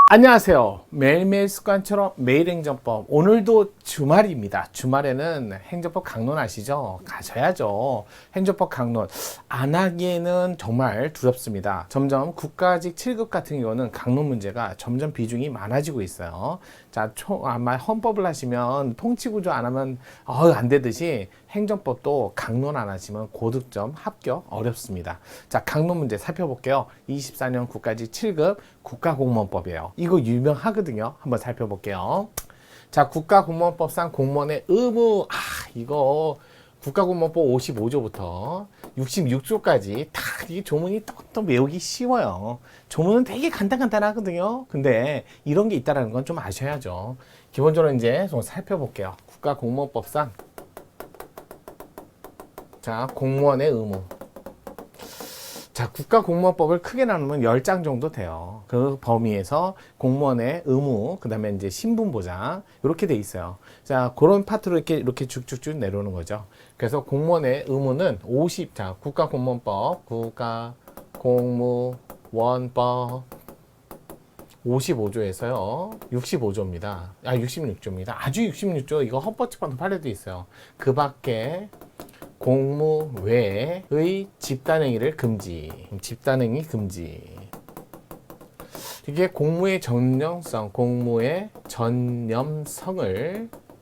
안녕하세요. 매일매일 습관처럼 매일 행정법. 오늘도 주말입니다. 주말에는 행정법 강론 아시죠? 가셔야죠. 행정법 강론. 안 하기에는 정말 두렵습니다. 점점 국가직 7급 같은 경우는 강론 문제가 점점 비중이 많아지고 있어요. 자, 아마 헌법을 하시면 통치구조 안 하면 안 되듯이 행정법도 강론 안 하시면 고득점 합격 어렵습니다. 자, 강론 문제 살펴볼게요. 24년 국가직 7급 국가공무원법이에요. 이거 유명하거든요. 한번 살펴볼게요. 자, 국가공무원법상 공무원의 의무. 이거 국가공무원법 55조부터 66조까지 다 이 조문이 또 외우기 쉬워요. 조문은 되게 간단하거든요. 근데 이런 게 있다는 건 좀 아셔야죠. 기본적으로 이제 좀 살펴볼게요. 국가공무원법상 자, 공무원의 의무. 자, 국가공무원법을 크게 나누면 10장 정도 돼요. 그 범위에서 공무원의 의무, 그 다음에 이제 신분보장, 이렇게 돼 있어요. 자, 그런 파트로 이렇게 쭉쭉쭉 내려오는 거죠. 그래서 공무원의 의무는 자, 국가공무원법, 국가공무원법 55조에서요, 65조입니다. 66조입니다. 아주 66조, 이거 헌법재판소 판례도 있어요. 그 밖에 공무 외의 집단행위를 금지. 집단행위 금지. 이게 공무의 전념성을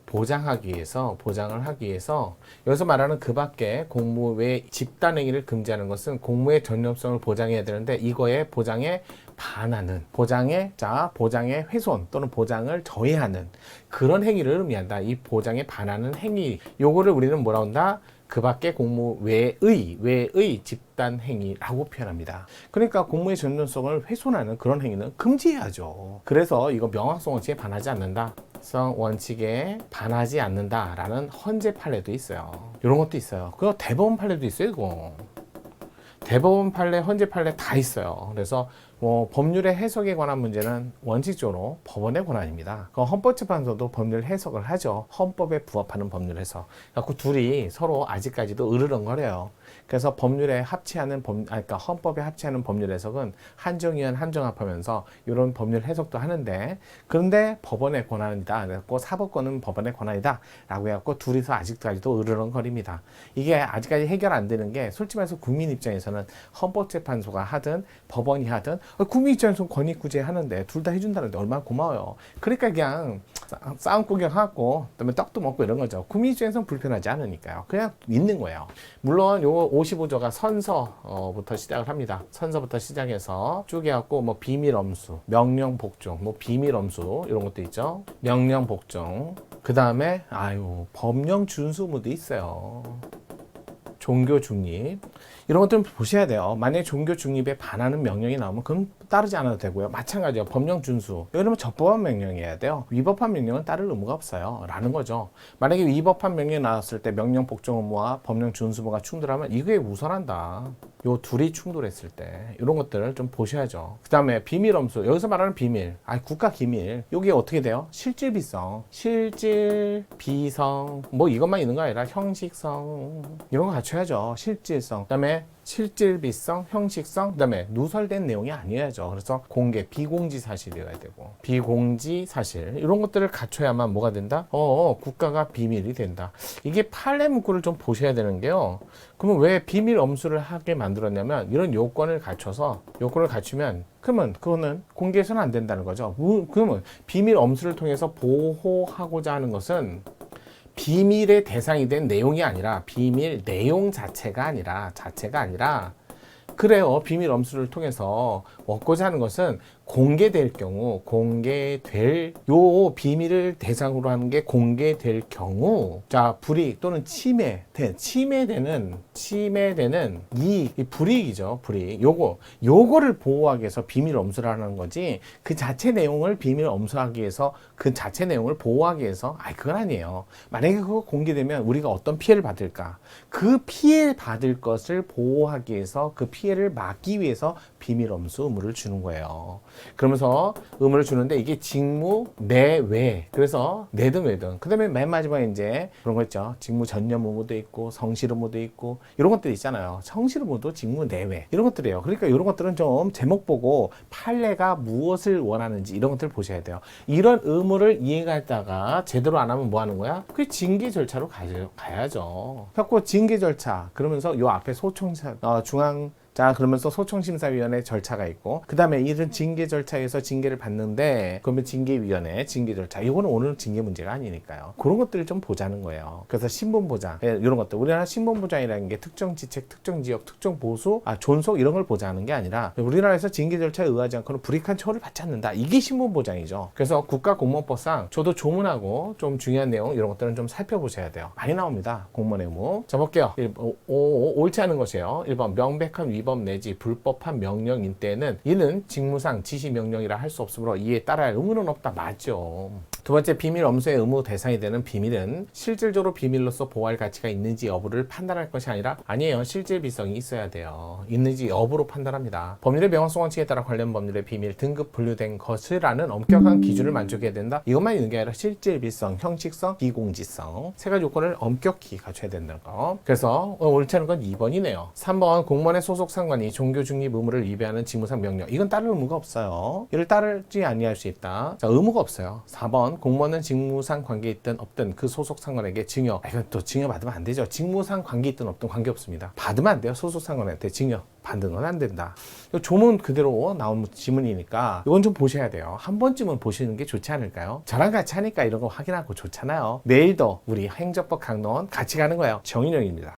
보장을 하기 위해서 여기서 말하는 그 밖에 공무 외 집단행위를 금지하는 것은 공무의 전념성을 보장해야 되는데 이거의 보장에 반하는 보장의 훼손 또는 보장을 저해하는 그런 행위를 의미한다. 이 보장에 반하는 행위, 요거를 우리는 뭐라 한다? 그 밖에 공무 외의 집단 행위라고 표현합니다. 그러니까 공무의 전념성을 훼손하는 그런 행위는 금지해야죠. 그래서 이거 명확성 원칙에 반하지 않는다. 원칙에 반하지 않는다라는 헌재 판례도 있어요. 이런 것도 있어요. 그거 대법원 판례도 있어요. 이거 대법원 판례, 헌재 판례 다 있어요. 그래서 법률의 해석에 관한 문제는 원칙적으로 법원의 권한입니다. 헌법재판소도 법률 해석을 하죠. 헌법에 부합하는 법률 해석. 그 둘이 서로 아직까지도 으르렁거려요. 그래서 법률에 합치하는 헌법에 합치하는 법률 해석은 한정위원 한정합하면서 이런 법률 해석도 하는데, 그런데 법원의 권한이다. 그래서 사법권은 법원의 권한이다. 라고 해갖고 둘이서 아직까지도 으르렁거립니다. 이게 아직까지 해결 안 되는 게 솔직히 말해서 국민 입장에서는 헌법재판소가 하든 법원이 하든 국민 입장에서 권익구제 하는데 둘 다 해준다는데 얼마나 고마워요. 그러니까 그냥 싸움 구경하고 그다음에 떡도 먹고 이런 거죠. 국민 입장에서는 불편하지 않으니까요. 그냥 있는 거예요. 물론 요 55조가 선서부터 시작을 합니다. 선서부터 시작해서 쭉 해갖고 뭐 비밀엄수, 명령복종, 비밀엄수 이런 것도 있죠. 명령복종. 그 다음에 법령준수무도 있어요. 종교 중립 이런 것들은 보셔야 돼요. 만약에 종교 중립에 반하는 명령이 나오면 그건 따르지 않아도 되고요. 마찬가지로 법령 준수 이러면 적법한 명령이어야 돼요. 위법한 명령은 따를 의무가 없어요 라는 거죠. 만약에 위법한 명령이 나왔을 때 명령 복종 의무와 법령 준수 의무가 충돌하면 이게 우선한다. 요 둘이 충돌했을 때 이런 것들을 좀 보셔야죠. 그 다음에 비밀엄수, 여기서 말하는 비밀, 국가 기밀, 이게 어떻게 돼요? 실질비성, 실질비성, 이것만 있는 거 아니라 형식성 이런 거 갖춰야죠. 실질성, 그 다음에 실질비성, 형식성, 그 다음에 누설된 내용이 아니어야죠. 그래서 공개, 비공지 사실이어야 되고, 비공지 사실 이런 것들을 갖춰야만 뭐가 된다? 국가가 비밀이 된다. 이게 판례 문구를 좀 보셔야 되는 게요. 그러면 왜 비밀 엄수를 하게 만들었냐면 이런 요건을 갖추면 그러면 그거는 공개해서는 안 된다는 거죠. 그러면 비밀 엄수를 통해서 보호하고자 하는 것은 비밀의 대상이 된 내용이 아니라 비밀 내용 자체가 아니라 그래요. 비밀 엄수를 통해서 얻고자 하는 것은 공개될 경우, 요 비밀을 대상으로 하는 게 공개될 경우, 자, 불이익 또는 침해되는 이 불이익이죠. 불이익. 요거를 보호하기 위해서 비밀 엄수를 하는 거지, 그 자체 내용을 비밀 엄수하기 위해서, 그 자체 내용을 보호하기 위해서, 그건 아니에요. 만약에 그거 공개되면 우리가 어떤 피해를 받을까? 그 피해 받을 것을 보호하기 위해서, 그 피해를 막기 위해서 비밀 엄수 의무를 주는 거예요. 그러면서 의무를 주는데 이게 직무 내외. 그래서 내든 외든. 그 다음에 맨 마지막에 이제 그런 거 있죠. 직무 전념 의무도 있고 성실 의무도 있고 이런 것들이 있잖아요. 성실 의무도 직무 내외. 이런 것들이에요. 그러니까 이런 것들은 좀 제목 보고 판례가 무엇을 원하는지 이런 것들을 보셔야 돼요. 이런 의무를 이행하다가 제대로 안 하면 뭐 하는 거야? 그 징계 절차로 가야죠. 그래서 징계 절차 그러면서 요 앞에 소총사 중앙 자 그러면서 소총심사위원회 절차가 있고 그 다음에 이런 징계 절차에서 징계를 받는데 그러면 징계위원회 징계 절차 이거는 오늘 징계 문제가 아니니까요. 그런 것들을 좀 보자는 거예요. 그래서 신분보장 이런 것들 우리나라 신분보장이라는 게 특정 지책 특정 지역 특정 보수 존속 이런 걸 보장하는 게 아니라 우리나라에서 징계 절차에 의하지 않고는 불이익한 처우를 받지 않는다. 이게 신분보장이죠. 그래서 국가공무원법상 저도 조문하고 좀 중요한 내용 이런 것들은 좀 살펴보셔야 돼요. 많이 나옵니다. 공무원 의무. 자 볼게요. 옳지 않은 것이에요. 1번 명백한 위법 내지 불법한 명령인 때는 이는 직무상 지시명령이라 할 수 없으므로 이에 따라야 할 의무는 없다. 맞죠. 두 번째, 비밀 엄수의 의무 대상이 되는 비밀은 실질적으로 비밀로서 보호할 가치가 있는지 여부를 판단할 것이 아니라 아니에요. 실질비성이 있어야 돼요. 있는지 여부로 판단합니다. 법률의 명확성 원칙에 따라 관련 법률의 비밀 등급 분류된 것이라는 엄격한 기준을 만족해야 된다. 이것만 있는 게 아니라 실질비성, 형식성, 비공지성 세 가지 요건을 엄격히 갖춰야 된다는 거. 그래서 옳지 않은 건 2번이네요. 3번, 공무원의 소속 상관이 종교 중립 의무를 위배하는 직무상 명령. 이건 따를 의무가 없어요. 이를 따르지 아니할 수 있다. 자, 의무가 없어요. 4번, 공무원은 직무상 관계 있든 없든 그 소속 상관에게 증여. 이건 또 증여 받으면 안 되죠. 직무상 관계 있든 없든 관계 없습니다. 받으면 안 돼요. 소속 상관한테 증여 받는 건 안 된다. 조문 그대로 나온 지문이니까 이건 좀 보셔야 돼요. 한 번쯤은 보시는 게 좋지 않을까요? 저랑 같이 하니까 이런 거 확인하고 좋잖아요. 내일도 우리 행정법 강론 같이 가는 거예요. 정인영입니다.